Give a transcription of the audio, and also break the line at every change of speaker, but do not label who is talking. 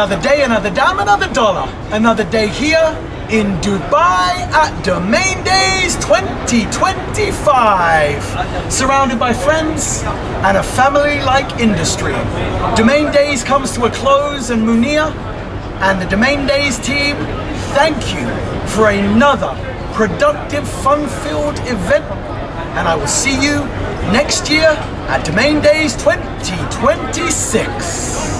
Another day, another dime, another dollar. Another day here in Dubai at Domain Days 2025. Surrounded by friends and a family-like industry. Domain Days comes to a close, and Munir and the Domain Days team thank you for another productive, fun-filled event. And I will see you next year at Domain Days 2026.